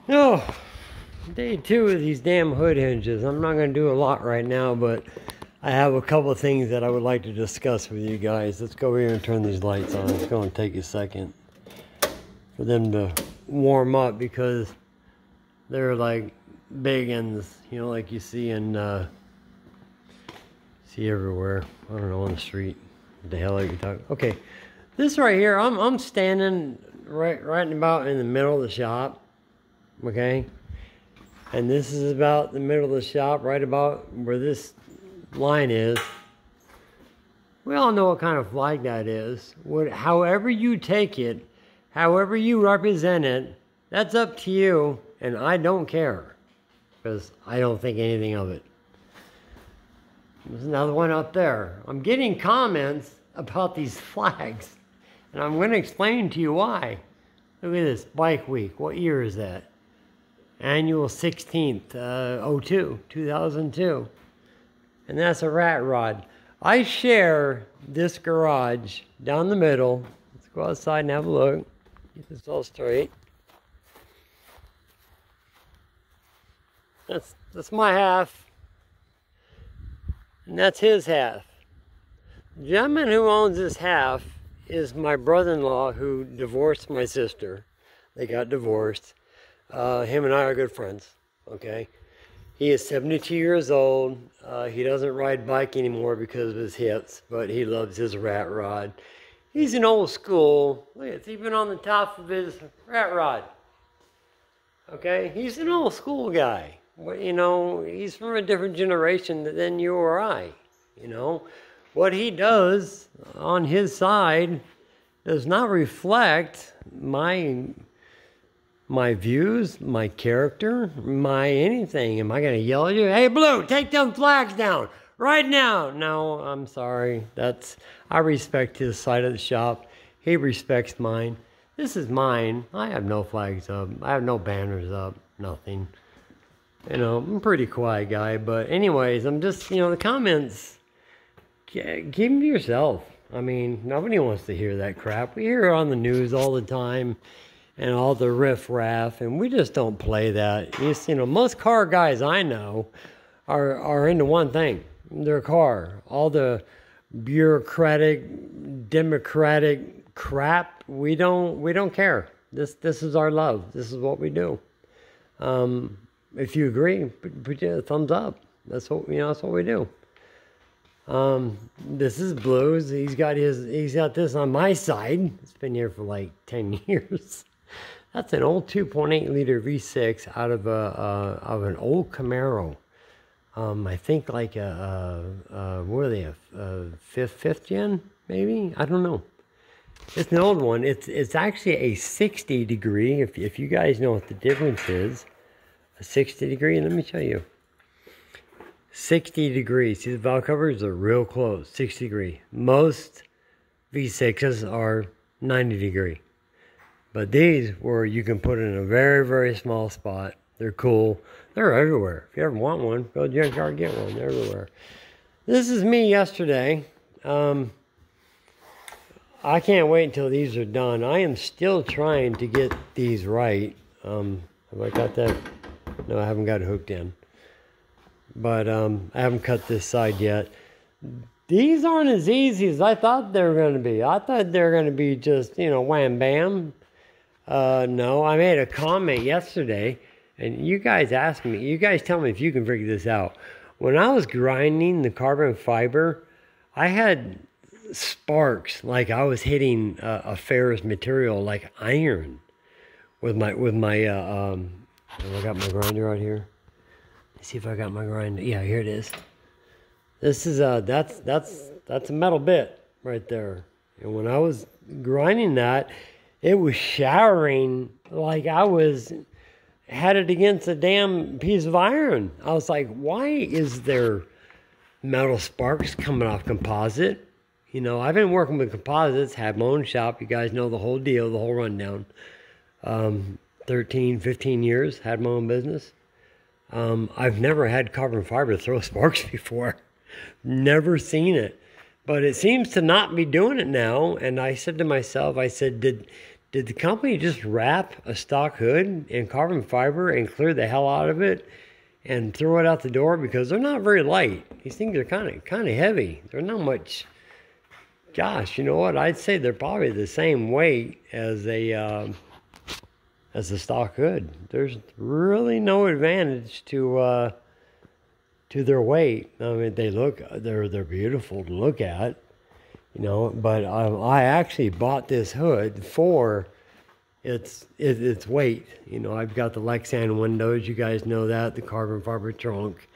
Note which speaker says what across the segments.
Speaker 1: Oh, day two of these damn hood hinges. I'm not going to do a lot right now, but I have a couple of things that I would like to discuss with you guys. Let's go over here and turn these lights on. It's going to take a second for them to warm up because they're like big ends, you know, like you see in see everywhere. I don't know, on the street. What the hell are you talking? Okay, this right here, I'm standing right about in the middle of the shop. Okay, and this is about the middle of the shop, right about where this line is. We all know what kind of flag that is. However you take it, however you represent it, that's up to you, and I don't care, because I don't think anything of it. There's another one up there. I'm getting comments about these flags, and I'm going to explain to you why. Look at this, Bike Week. What year is that? Annual 16th, 2002. And that's a rat rod. I share this garage down the middle. Let's go outside and have a look. Get this all straight. That's my half. And that's his half. The gentleman who owns this half is my brother-in-law who divorced my sister. They got divorced. Him and I are good friends, okay? He is 72 years old. He doesn't ride bike anymore because of his hips, but he loves his rat rod. He's an old school. Look, it's even on the top of his rat rod. Okay? He's an old school guy. You know, he's from a different generation than you or I, you know? What he does on his side does not reflect my views, my character, my anything. Am I going to yell at you? Hey, Blue, take them flags down right now. No, I'm sorry. I respect his side of the shop. He respects mine. This is mine. I have no flags up. I have no banners up. Nothing. You know, I'm a pretty quiet guy. But anyways, I'm just, you know, the comments, keep them to yourself. I mean, nobody wants to hear that crap. We hear it on the news all the time. And all the riff-raff, and we just don't play that. You know, most car guys I know are into one thing, their car. All the bureaucratic, democratic crap, we don't care. This is our love. This is what we do. If you agree, put a thumbs up. That's what that's what we do. This is Blues. He's got this on my side. It's been here for like 10 years. That's an old 2.8 liter V6 out of an old Camaro. I think like what are they? Fifth gen maybe? I don't know. It's an old one. It's actually a 60 degree. If you guys know what the difference is, a 60 degree. Let me show you. 60 degrees. See, the valve covers are real close. 60 degree. Most V6s are 90 degree. But these where you can put in a very, very small spot. They're cool. They're everywhere. If you ever want one, go to the junkyard, get one. They're everywhere. This is me yesterday. I can't wait until these are done. I am still trying to get these right. Have I got that? No, I haven't got it hooked in. But I haven't cut this side yet. These aren't as easy as I thought they were going to be. I thought they were going to be just, you know, wham bam. No, I made a comment yesterday, and you guys asked me, you guys tell me if you can figure this out. When I was grinding the carbon fiber, I had sparks like I was hitting a ferrous material like iron with my have I got my grinder out here? Let's see if I got my grinder. Yeah, here it is. This is that's a metal bit right there. And when I was grinding that, it was showering like I had it against a damn piece of iron. I was like, why is there metal sparks coming off composite? You know, I've been working with composites, had my own shop. You guys know the whole deal, the whole rundown. 13, 15 years, had my own business. I've never had carbon fiber throw sparks before. Never seen it. But it seems to not be doing it now. And I said to myself, I said, did did the company just wrap a stock hood in carbon fiber and clear the hell out of it and throw it out the door? Because they're not very light. These things are kind of heavy. They're not much. Gosh, you know what? I'd say they're probably the same weight as a stock hood. There's really no advantage to their weight. I mean, they're beautiful to look at, you know. But I actually bought this hood for its weight. You know, I've got the Lexan windows. You guys know that. The carbon fiber trunk.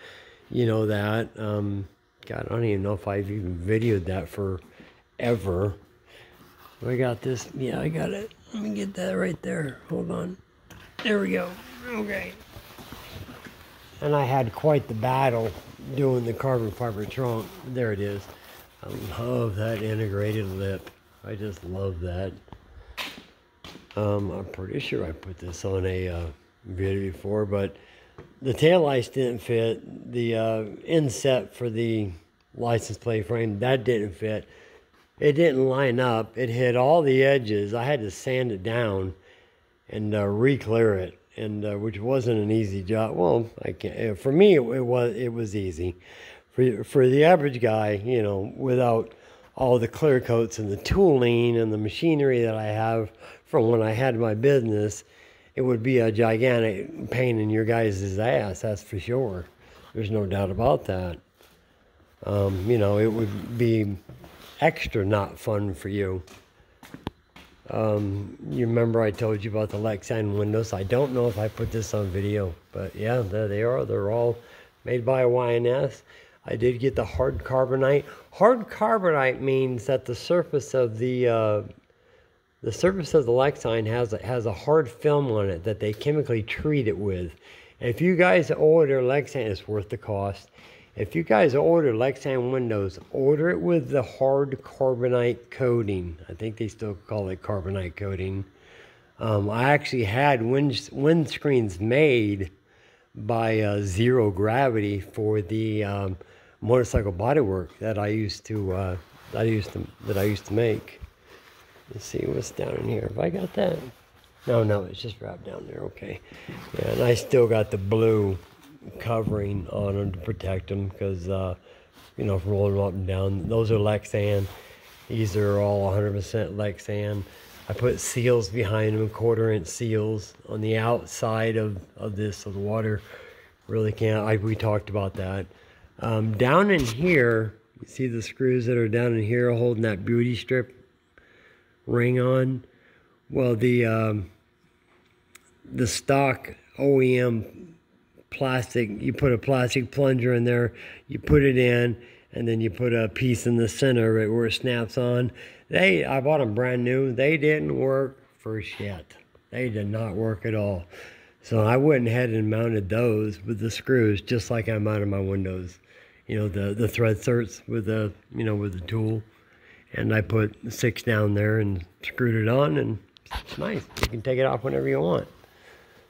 Speaker 1: You know that. God, I don't even know if I've even videoed that forever. I got this. Yeah, I got it. Let me get that right there. Hold on. There we go. Okay. And I had quite the battle doing the carbon fiber trunk. There it is. I love that integrated lip. I just love that. I'm pretty sure I put this on a video before, but the taillights didn't fit. The inset for the license plate frame, that didn't fit. It didn't line up. It hit all the edges. I had to sand it down and re-clear it, and which wasn't an easy job. Well, I can't. For me, it was easy. For the average guy, you know, without all the clear coats and the tooling and the machinery that I have from when I had my business, it would be a gigantic pain in your guys' ass. That's for sure. There's no doubt about that. You know, it would be extra not fun for you. You remember I told you about the Lexan windows. I don't know if I put this on video, but yeah, there they are. They're all made by YNS. I did get the hard carbonite. Hard carbonite means that the surface of the Lexan has a hard film on it that they chemically treat it with. And if you guys order Lexan, it's worth the cost. If you guys order Lexan windows, order it with the hard carbonite coating. I think they still call it carbonite coating. I actually had windscreens made by Zero Gravity for the motorcycle bodywork that I used to make. Let's see what's down in here. Have I got that? No, it's just wrapped down there. Okay. Yeah, and I still got the blue covering on them to protect them because, you know, from rolling them up and down. Those are Lexan. These are all 100% Lexan. I put seals behind them, 1/4-inch seals on the outside of this, so the water really can't. We talked about that. Down in here, you see the screws that are down in here holding that beauty strip ring on? Well, the stock OEM plastic, you put a plastic plunger in there, you put it in, and then you put a piece in the center of it where it snaps on. I bought them brand new. They didn't work for shit. They did not work at all. So I went ahead and mounted those with the screws, just like I mounted my windows. You know, the thread certs with the, you know, with the tool. And I put 6 down there and screwed it on, and it's nice. You can take it off whenever you want.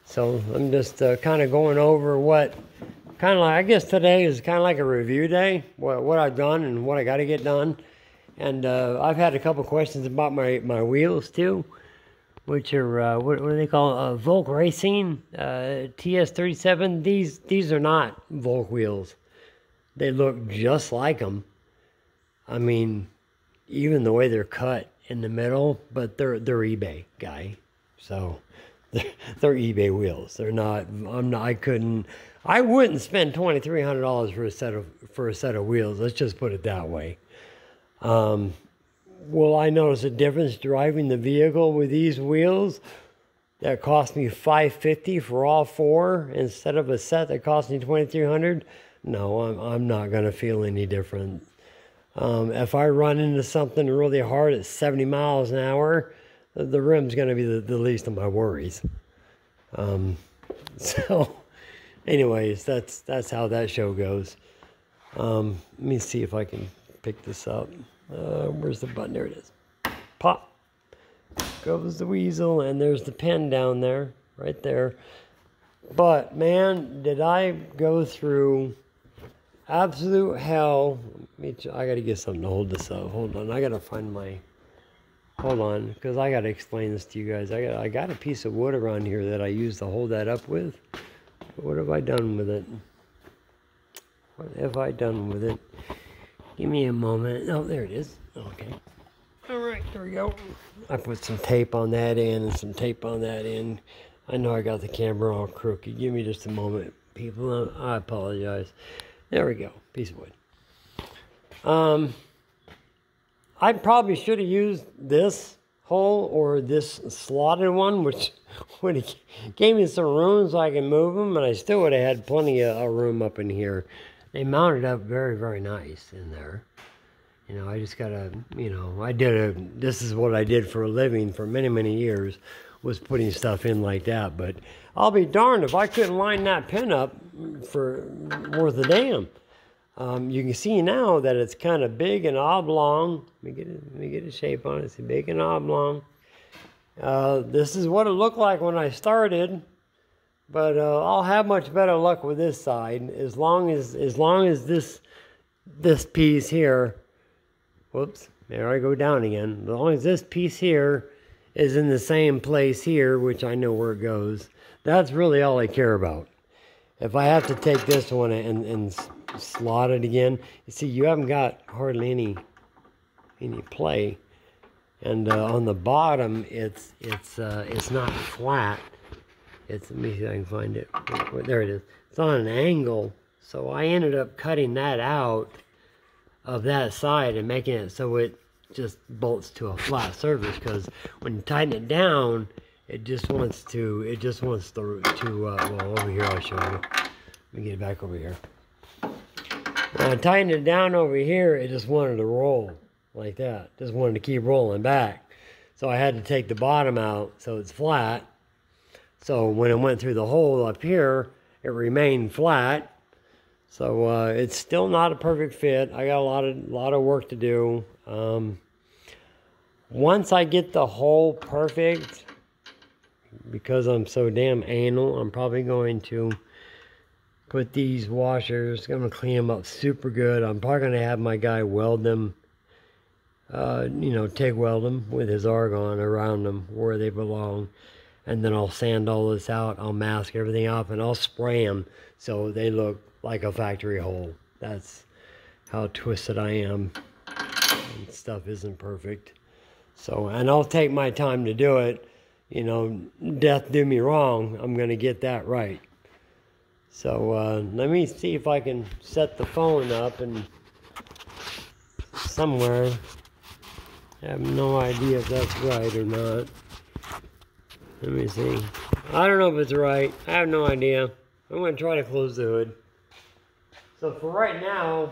Speaker 1: So I'm just kind of going over what, kind of like, I guess today is kind of like a review day, what I've done and what I got to get done. And I've had a couple questions about my wheels too, which are, what do they call Volk Racing TS37. These are not Volk wheels. They look just like them. I mean, even the way they're cut in the middle, but they're eBay guy. So they're eBay wheels. They're not, I wouldn't spend $2,300 for a set of wheels. Let's just put it that way. Will I notice a difference driving the vehicle with these wheels that cost me $550 for all 4 instead of a set that cost me $2,300? No, I'm not going to feel any different. If I run into something really hard at 70 miles an hour, the rim's going to be the least of my worries. So, anyways, that's how that show goes. Let me see if I can pick this up. Where's the button? There it is. Pop. Goes the weasel, and there's the pin down there, right there. But, man, did I go through absolute hell. I got to get something to hold this up. Hold on. I got to find my hold on, because I got to explain this to you guys. I got a piece of wood around here that I used to hold that up with. What have I done with it? What have I done with it? Give me a moment. Oh, there it is. Okay. All right, there we go. I put some tape on that end and some tape on that end. I know I got the camera all crooked. Give me just a moment, people. I apologize. There we go. Piece of wood. I probably should have used this hole or this slotted one, which would have gave me some room so I can move them, and I still would have had plenty of room up in here. They mounted up very, very nice in there. You know, I just gotta, you know, this is what I did for a living for many, many years, was putting stuff in like that. But I'll be darned if I couldn't line that pin up for worth a damn. You can see now that it's kind of big and oblong. Let me get a shape on it. It's big and oblong. This is what it looked like when I started, but I'll have much better luck with this side as long as this piece here. Whoops, there I go down again. As long as this piece here is in the same place here, which I know where it goes, that's really all I care about. If I have to take this one and slot it again, you see, you haven't got hardly any play, and on the bottom it's not flat. Let me see if I can find it. There it is. It's on an angle, so I ended up cutting that out of that side and making it so it just bolts to a flat surface, because when you tighten it down, it just wants to well, over here I'll show you. Let me get it back over here. When I tightened it down over here, it just wanted to roll like that. Just wanted to keep rolling back. So I had to take the bottom out so it's flat. So when it went through the hole up here, it remained flat. So it's still not a perfect fit. I got a lot of work to do. Once I get the hole perfect, because I'm so damn anal, I'm probably going to put these washers, I'm going to clean them up super good. I'm probably going to have my guy weld them, you know, TIG weld them with his argon around them where they belong. And then I'll sand all this out, I'll mask everything off, and I'll spray them so they look like a factory hole. That's how twisted I am. And stuff isn't perfect. So, and I'll take my time to do it. You know, death do me wrong, I'm going to get that right. So let me see if I can set the phone up and somewhere. I have no idea if that's right or not. Let me see. I don't know if it's right. I have no idea. I'm going to try to close the hood. So for right now,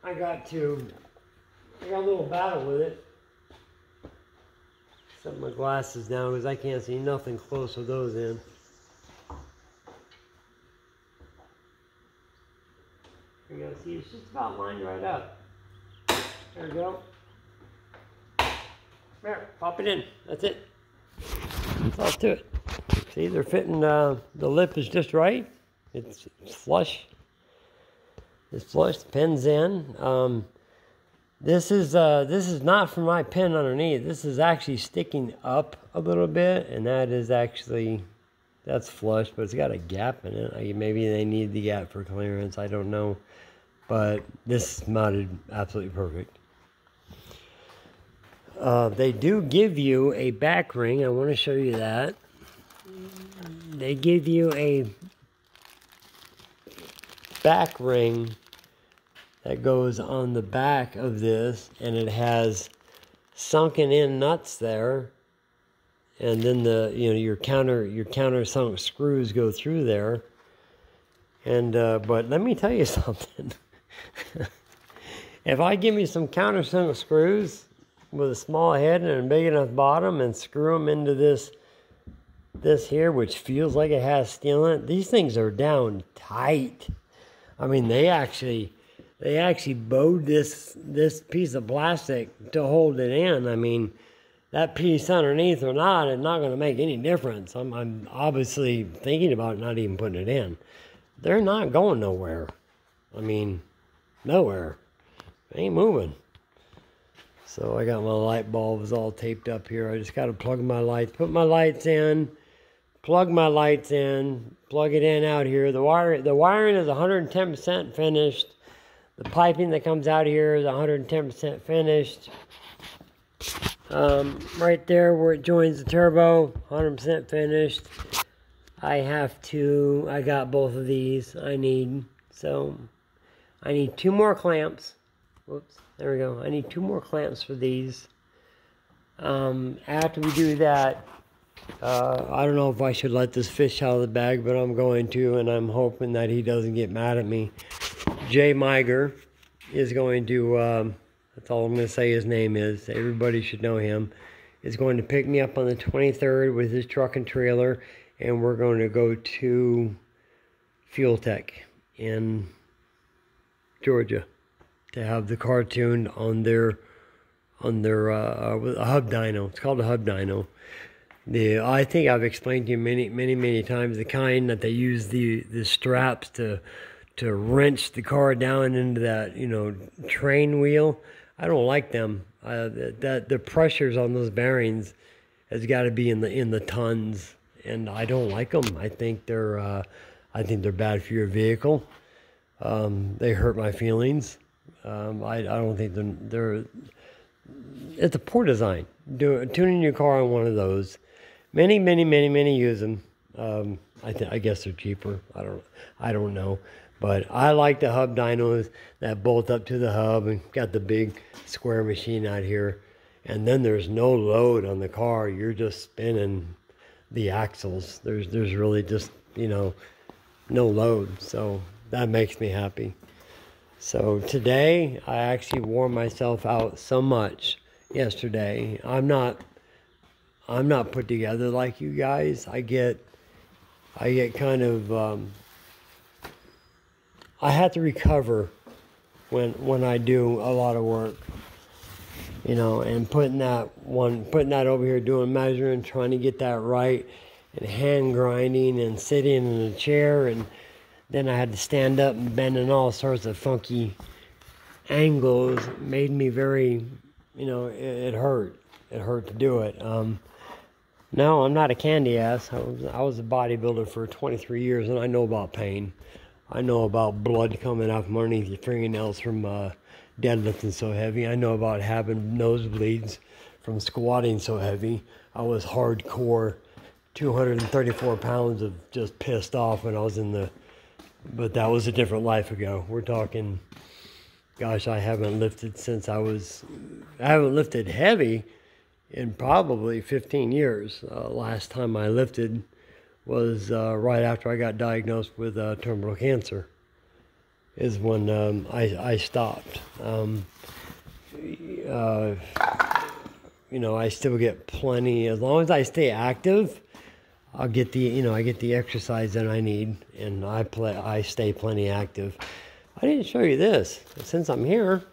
Speaker 1: I got a little battle with it. Set my glasses down because I can't see nothing close with those in. There you go. See, it's just about lined right up. There we go. There, pop it in. That's it. That's all to it. See, they're fitting, the lip is just right. It's flush. It's flush, the pin's in. This is not from my pin underneath. This is actually sticking up a little bit, and that's flush, but it's got a gap in it. Maybe they need the gap for clearance, I don't know. But this is mounted absolutely perfect. They do give you a back ring. I want to show you that. They give you a back ring that goes on the back of this, and it has sunken in nuts there, and then your countersunk screws go through there. And but let me tell you something. If I give me some countersunk screws with a small head and a big enough bottom and screw them into this here, which feels like it has steel in it, these things are down tight. I mean, they actually bowed this piece of plastic to hold it in. I mean, that piece underneath or not, it's not going to make any difference. I'm obviously thinking about not even putting it in. They're not going nowhere. I mean, nowhere. They ain't moving. So I got my light bulbs all taped up here. I just got to plug my lights, put my lights in, plug my lights in, plug it in out here. The wiring is 110% finished. The piping that comes out here is 110% finished. Right there where it joins the turbo, 100% finished. I got both of these I need. So I need 2 more clamps. Whoops, there we go. I need 2 more clamps for these. After we do that, I don't know if I should let this fish out of the bag, but I'm going to, and I'm hoping that he doesn't get mad at me. Jay Miger is going to, that's all I'm going to say his name is. Everybody should know him. Is going to pick me up on the 23rd with his truck and trailer, and we're going to go to Fuel Tech in Georgia to have the car tuned on their hub dyno. It's called a hub dyno. I think I've explained to you many times the kind that they use the straps to wrench the car down into that, you know, train wheel. I don't like them. The pressures on those bearings has got to be in the tons, and I don't like them. I think they're bad for your vehicle. They hurt my feelings. I don't think they're. It's a poor design. Tuning your car on one of those. Many use them. I guess they're cheaper. I don't know. But I like the hub dynos that bolt up to the hub and got the big square machine out here. And then there's no load on the car. You're just spinning the axles. There's really just, you know, no load. So that makes me happy. So today I actually wore myself out so much yesterday. I'm not put together like you guys. I get kind of I have to recover when I do a lot of work, you know, and putting that over here, doing measuring, trying to get that right, and hand grinding and sitting in a chair, and then I had to stand up and bend in all sorts of funky angles. It made me very, you know, it hurt. It hurt to do it. No, I'm not a candy ass. I was a bodybuilder for 23 years, and I know about pain. I know about blood coming out from underneath your fingernails from deadlifting so heavy. I know about having nosebleeds from squatting so heavy. I was hardcore, 234 pounds of just pissed off when I was but that was a different life ago. We're talking, gosh, I haven't lifted heavy in probably 15 years. Last time I lifted was right after I got diagnosed with terminal cancer, is when I stopped. You know, I still get plenty, as long as I stay active, I get the exercise that I need, and I stay plenty active. I didn't show you this, since I'm here.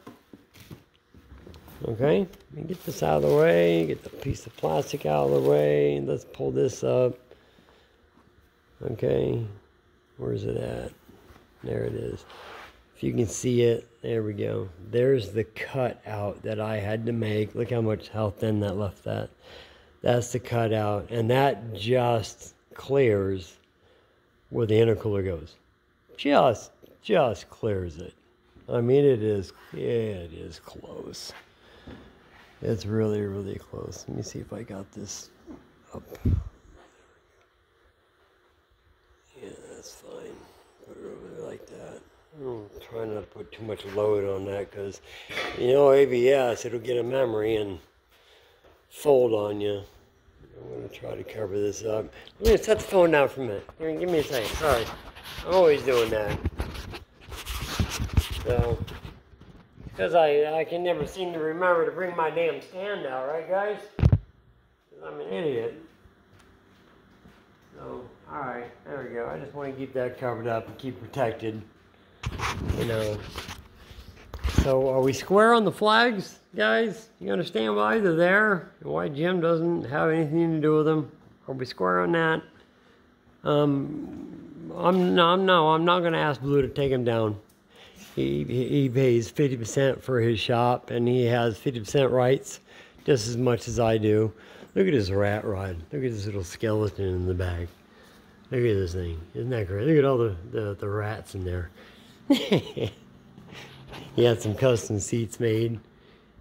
Speaker 1: Okay, let me get this out of the way, get the piece of plastic out of the way, and let's pull this up. Okay, where's it at? There it is. If you can see it, there we go. There's the cutout that I had to make. Look how thin that left that. That's the cutout, and that just clears where the intercooler goes. Just clears it. I mean, it is close. It's really close. Let me see if I got this up. Yeah, that's fine. Put it over there like that. I'm trying not to put too much load on that because, you know, ABS, it'll get a memory and fold on you. I'm going to try to cover this up. I'm going to set the phone down for a minute. Here, give me a second. Sorry. I'm always doing that. So, because I can never seem to remember to bring my damn stand out, right, guys? Because I'm an idiot. So, alright, there we go. I just want to keep that covered up and keep protected. You know. So, are we square on the flags, guys? You understand why they're there? And why Jim doesn't have anything to do with them? Are we square on that? I'm not going to ask Blue to take them down. He pays 50% for his shop, and he has 50% rights, just as much as I do. Look at his rat rod. Look at this little skeleton in the back. Look at this thing. Isn't that great? Look at all the rats in there. He had some custom seats made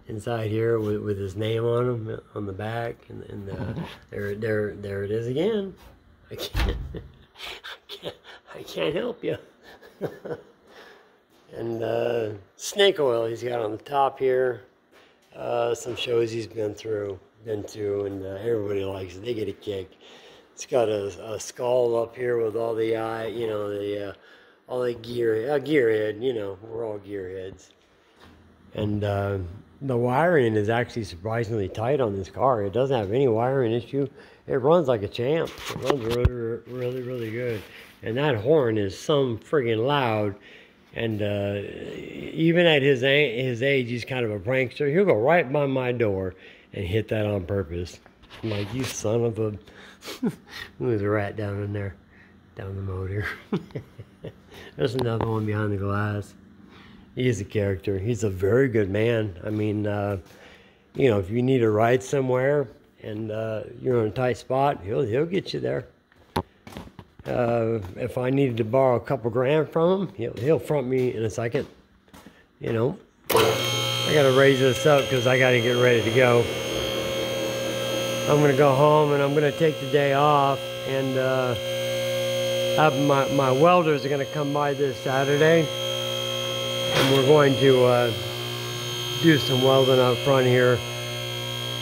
Speaker 1: inside here with his name on them on the back, and there it is again. I can't help you. And snake oil he's got on the top here. Some shows he's been to, and everybody likes it. They get a kick. It's got a skull up here with all the all the gearhead. You know, we're all gearheads. And the wiring is actually surprisingly tight on this car. It doesn't have any wiring issue. It runs like a champ. It runs really good. And that horn is some friggin' loud. And even at his age, he's kind of a prankster. He'll go right by my door and hit that on purpose. I'm like, you son of a... There's a rat down in there, down the motor. There's another one behind the glass. He's a character. He's a very good man. I mean, you know, if you need a ride somewhere and you're in a tight spot, he'll get you there. If I needed to borrow a couple grand from him, he'll front me in a second. You know, I gotta raise this up because I gotta get ready to go. I'm gonna go home and I'm gonna take the day off, and have my welders are gonna come by this Saturday, and we're going to do some welding up front here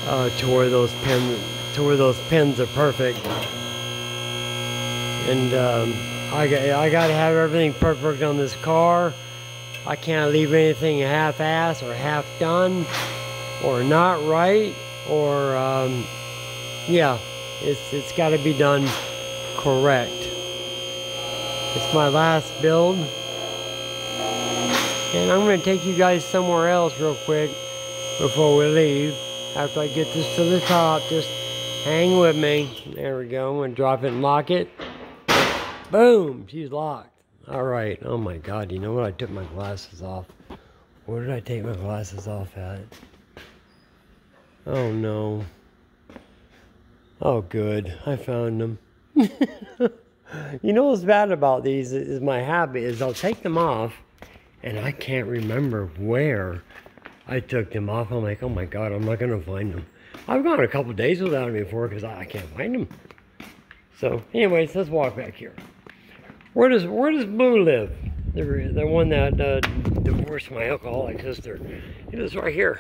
Speaker 1: to where those pins are perfect. And I got to have everything perfect on this car. I can't leave anything half-assed or half-done or not right, or yeah, it's got to be done correct. It's my last build, and I'm going to take you guys somewhere else real quick before we leave. After I get this to the top, just hang with me. There we go. I'm going to drop it and lock it. Boom! She's locked. All right. Oh my God! You know what? I took my glasses off. Where did I take my glasses off at? Oh no. Oh good. I found them. You know what's bad about these is my habit is I'll take them off and I can't remember where I took them off. I'm like, oh my God, I'm not gonna find them. I've gone a couple days without them before because I can't find them. So anyways, let's walk back here. Where does Blue live? The one that divorced my alcoholic sister. He lives right here.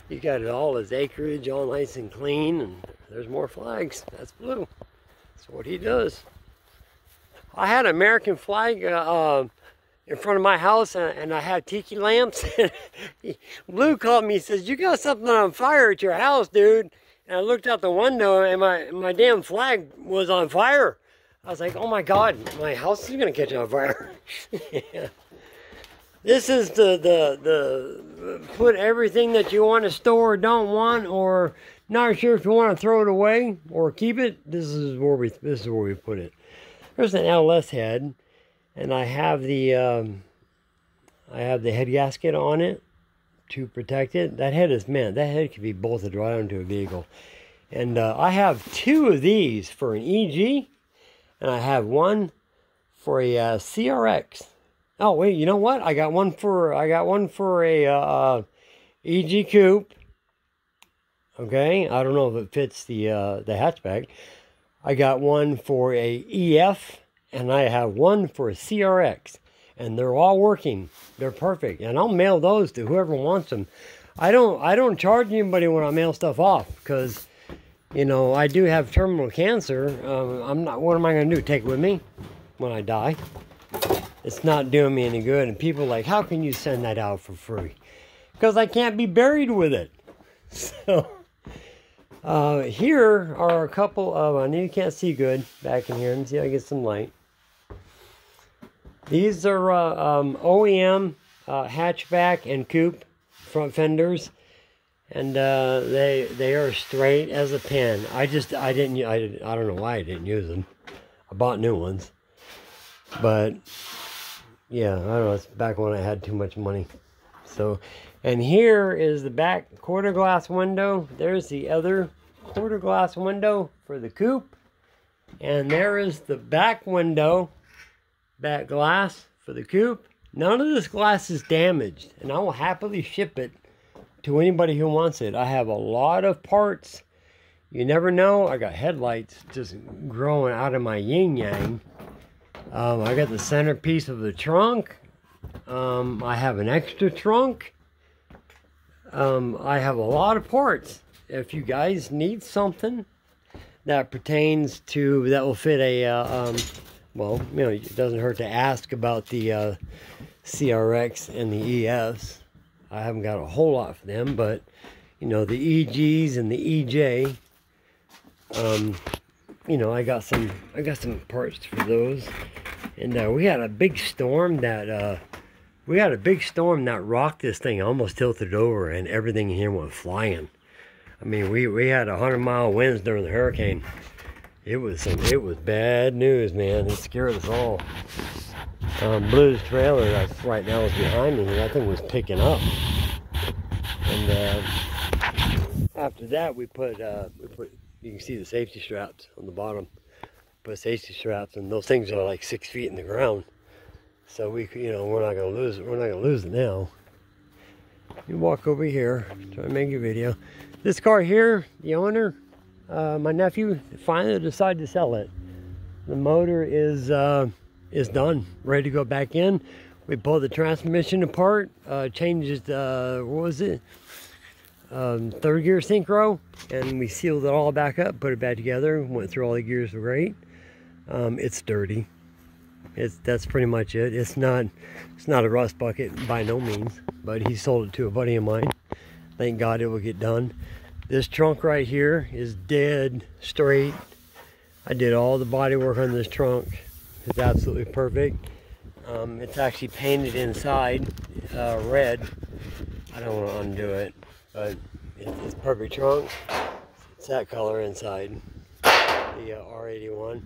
Speaker 1: He got it all his acreage all nice and clean, and there's more flags. That's Blue. That's what he does. I had an American flag in front of my house, and I had tiki lamps. Blue called me. He says, "You got something on fire at your house, dude." And I looked out the window, and my damn flag was on fire. I was like, oh my God, my house is gonna catch on fire. Yeah. This is the put everything that you want to store or don't want, or not sure if you want to throw it away or keep it. This is where we put it. There's an LS head, and I have the head gasket on it to protect it. That head is meant. That head can be bolted right onto a vehicle. And I have two of these for an EG. And I have one for a CRX. Oh wait, you know what? I got one for a EG Coupe. Okay, I don't know if it fits the hatchback. I got one for a EF, and I have one for a CRX, and they're all working. They're perfect, and I'll mail those to whoever wants them. I don't charge anybody when I mail stuff off because, you know, I do have terminal cancer. What am I going to do? Take it with me when I die? It's not doing me any good. And people are like, how can you send that out for free? Because I can't be buried with it. So, here are a couple of, I know you can't see good back in here. Let me see if I get some light. These are OEM hatchback and coupe front fenders. And they are straight as a pin. I don't know why I didn't use them. I bought new ones, but Yeah, I don't know. It's back when I had too much money. So, and here is the back quarter glass window. There's the other quarter glass window for the coupe. And there is the back window, back glass for the coupe. None of this glass is damaged, and I will happily ship it to anybody who wants it. I have a lot of parts. You never know. I got headlights just growing out of my yin-yang. I got the centerpiece of the trunk. I have an extra trunk. I have a lot of parts. If you guys need something that pertains to, that will fit a, well, you know, it doesn't hurt to ask about the CRX and the ES. I haven't got a whole lot for them, but, you know, the EGs and the EJ, you know, I got some parts for those. And we had a big storm that rocked this thing, almost tilted over, and everything in here went flying. I mean, we had 100-mile winds during the hurricane. It was bad news, man. It scared us all. Blues trailer that's right now is behind me. That thing was picking up. And after that, we put you can see the safety straps on the bottom. Put safety straps, and those things are like 6 feet in the ground. So we're not gonna lose it. We're not gonna lose it now. You walk over here, try to make a video. This car here, the owner, my nephew, finally decided to sell it. The motor is done, ready to go back in. We pulled the transmission apart, changed what was it? Third gear synchro, and we sealed it all back up, put it back together, went through all the gears great. It's dirty. That's pretty much it. It's not a rust bucket by no means, but he sold it to a buddy of mine. Thank God it will get done. This trunk right here is dead straight. I did all the body work on this trunk. It's absolutely perfect. It's actually painted inside red. I don't want to undo it, but it's perfect trunk. It's that color inside. The R81.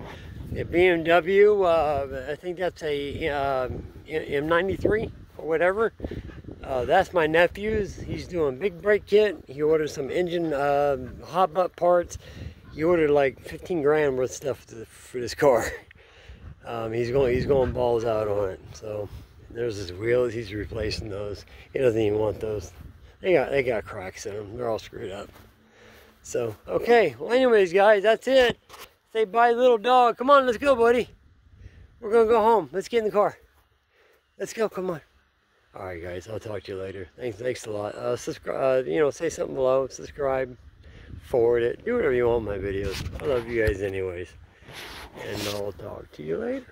Speaker 1: The BMW, I think that's a M93 or whatever. That's my nephew's. He's doing big brake kit. He ordered some engine hot butt parts. He ordered like 15 grand worth of stuff for this car. He's going balls out on it. So there's his wheels. He's replacing those. He doesn't even want those. They got cracks in them. They're all screwed up. So okay. Well, anyways, guys, that's it. Say bye, little dog. Come on, let's go, buddy. We're gonna go home. Let's get in the car. Let's go. Come on. All right, guys. I'll talk to you later. Thanks a lot. Subscribe. Say something below. Subscribe. Forward it. Do whatever you want with my videos. I love you guys, anyways. And I'll talk to you later.